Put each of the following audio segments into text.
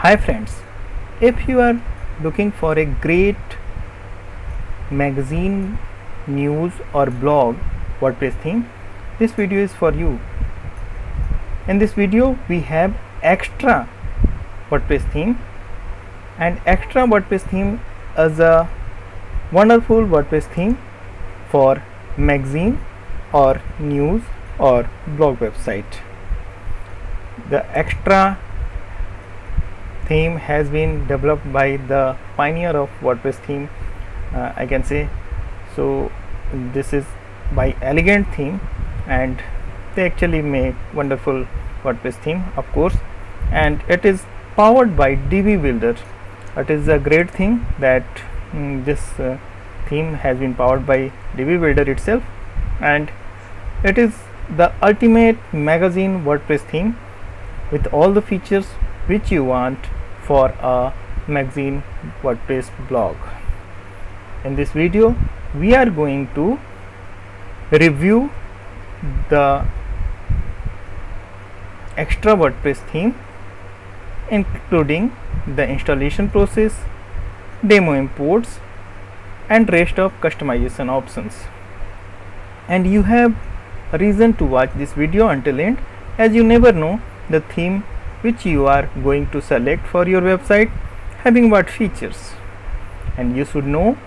Hi friends, if you are looking for a great magazine, news or blog WordPress theme, this video is for you. In this video we have extra WordPress theme, and extra WordPress theme is a wonderful WordPress theme for magazine or news or blog website. The extra theme has been developed by the pioneer of WordPress theme, I can say. So this is by Elegant Theme, and they actually make wonderful WordPress theme, of course, and it is powered by DB Builder. It is a great thing that this theme has been powered by DB Builder itself, and it is the ultimate magazine WordPress theme with all the features which you want for a magazine WordPress blog. In this video we are going to review the extra WordPress theme, including the installation process, demo imports and rest of customization options. And you have a reason to watch this video until end, as you never know the theme which you are going to select for your website having what features, and you should know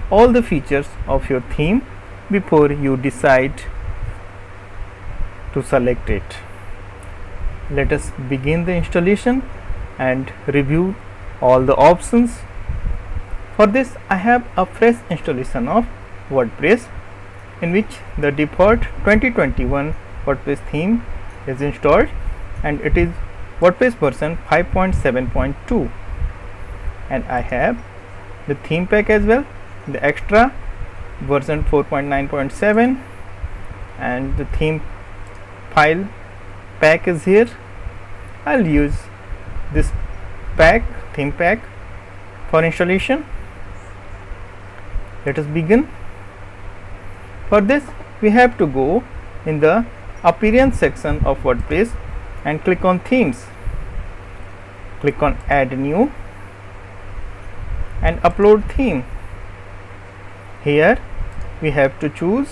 all the features of your theme before you decide to select it. Let us begin the installation and review all the options. For this I have a fresh installation of WordPress in which the default 2021 WordPress theme is installed, and it is WordPress version 5.7.2, and I have the theme pack as well, the extra version 4.9.7, and the theme file pack is here. I'll use this theme pack for installation. Let us begin. For this we have to go in the appearance section of WordPress and click on themes, click on add new and upload theme. Here we have to choose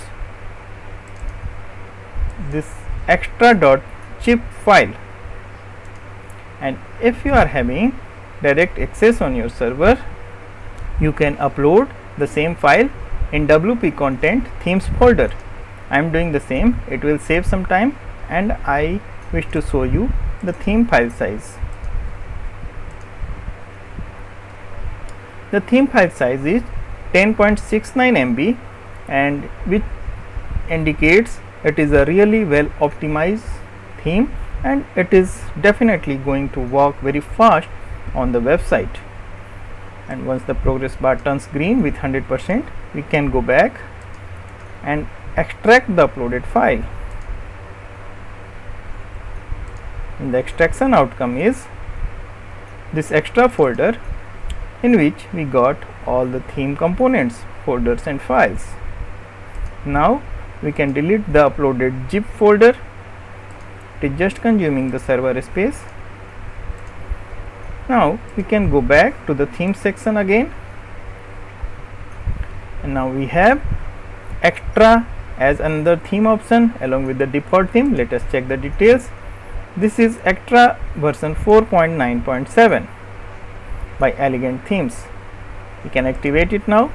this extra.zip file, and if you are having direct access on your server, you can upload the same file in WP content themes folder. I am doing the same. It will save some time, and I wish to show you the theme file size. The theme file size is 10.69 MB, and which indicates it is a really well optimized theme, and it is definitely going to work very fast on the website. And once the progress bar turns green with 100%, we can go back and extract the uploaded file. And the extraction outcome is this extra folder in which we got all the theme components, folders and files. Now we can delete the uploaded zip folder. It is just consuming the server space. Now we can go back to the theme section again, and now we have extra as another theme option along with the default theme. Let us check the details. This is extra version 4.9.7 by Elegant Themes. We can activate it now.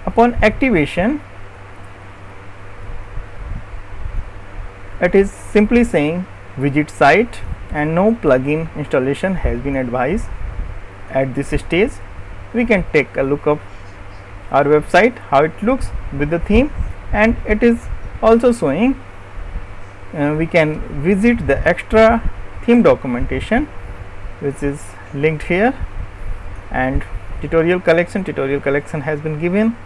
Upon activation, it is simply saying visit site, and no plugin installation has been advised. At this stage we can take a look of our website, how it looks with the theme, and it is also showing we can visit the extra theme documentation which is linked here, and tutorial collection has been given.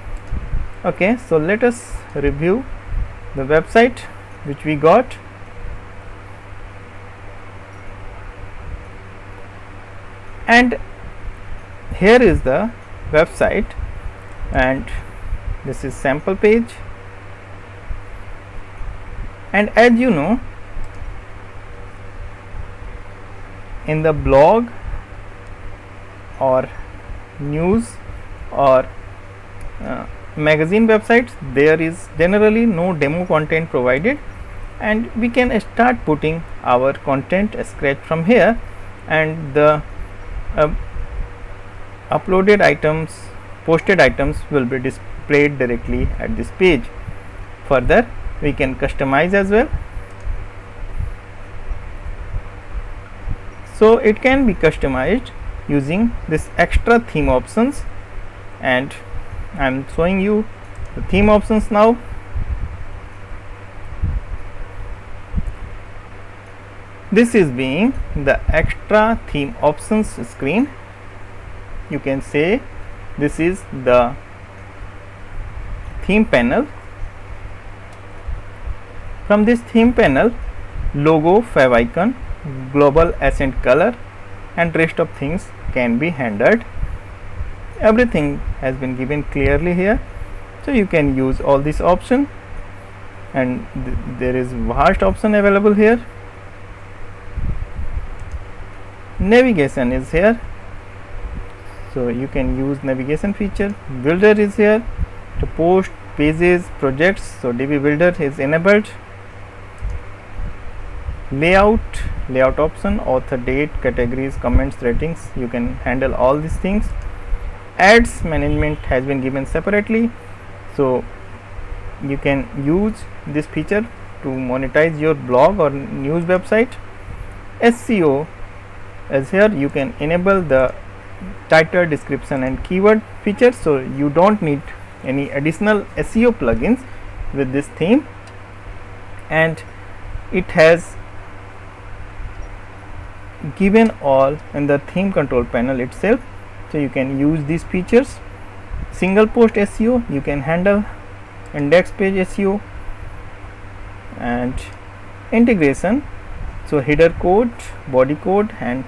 Okay, so let us review the website which we got. And here is the website, and this is sample page, and as you know in the blog or news or magazine websites, there is generally no demo content provided, and we can start putting our content scratch from here, and the uploaded items, posted items will be displayed directly at this page. Further, we can customize as well. So it can be customized using this extra theme options, and I am showing you the theme options now. This is being the extra theme options screen. You can say this is the theme panel. From this theme panel, logo, favicon, global accent color and rest of things can be handled. Everything has been given clearly here, so you can use all this option, and there is vast option available here. Navigation is here, so you can use navigation feature. Builder is here to post pages, projects, so DB Builder is enabled. Layout option, author, date, categories, comments, ratings, you can handle all these things. Ads management has been given separately, so you can use this feature to monetize your blog or news website. SEO is here, you can enable the title, description and keyword feature, so you don't need any additional SEO plugins with this theme, and it has given all in the theme control panel itself, so you can use these features. Single post SEO, you can handle index page SEO, and integration, so header code, body code and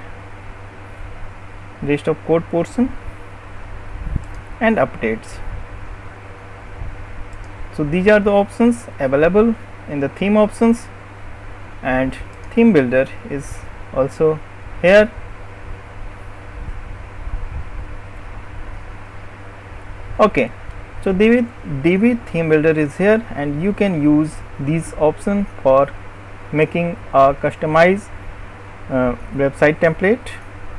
rest of code portion, and updates. So these are the options available in the theme options, and theme builder is also here. Okay, so DB theme builder is here, and you can use these options for making a customized website template,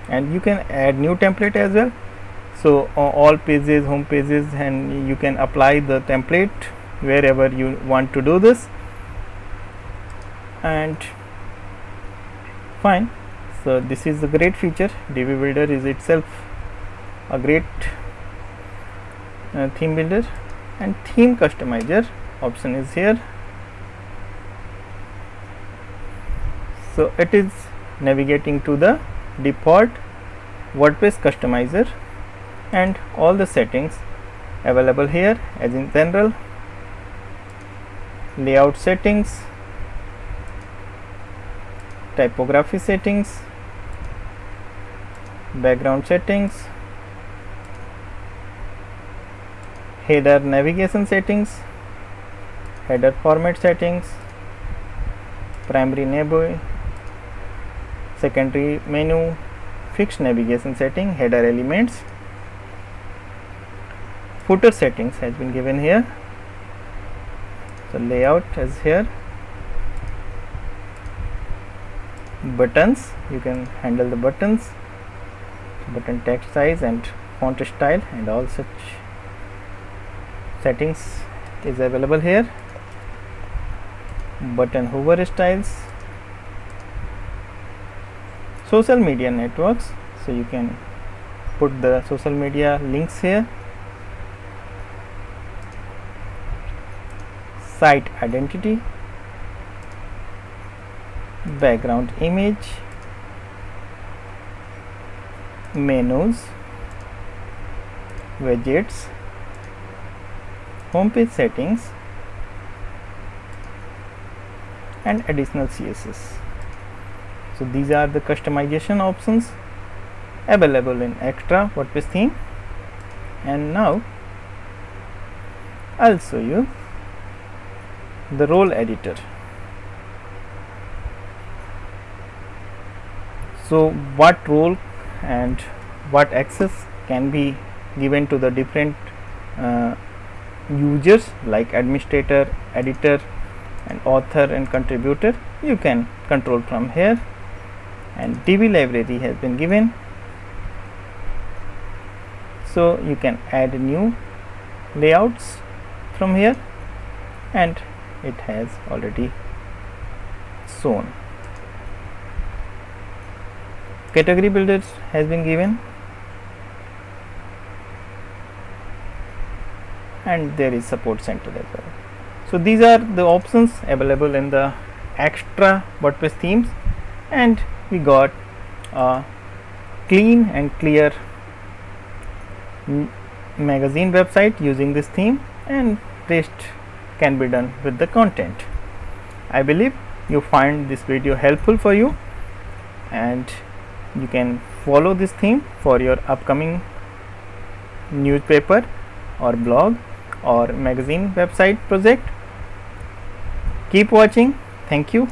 and you can add new template as well. So all pages, home pages, and you can apply the template wherever you want to do this, and fine. So this is a great feature. DB Builder is itself a great theme builder, and theme customizer option is here. So it is navigating to the default WordPress customizer, and all the settings available here as in general, layout settings, typography settings, background settings, header navigation settings, header format settings, primary navigation, secondary menu, fixed navigation setting, header elements, footer settings has been given here. So layout is here, buttons, you can handle the buttons, button text size and font style and all such settings is available here. Button hover styles, social media networks, so you can put the social media links here. Site identity, background image, menus, widgets, homepage settings and additional CSS. So these are the customization options available in extra WordPress theme, and now I'll show you the role editor. So what role and what access can be given to the different users like administrator, editor and author and contributor, you can control from here. And DB library has been given, so you can add new layouts from here, and it has already shown. Category builders has been given, and there is support center as well. So these are the options available in the extra WordPress themes, and we got a clean and clear magazine website using this theme, and rest can be done with the content. I believe you find this video helpful for you, and you can follow this theme for your upcoming newspaper or blog or magazine website project. Keep watching. Thank you.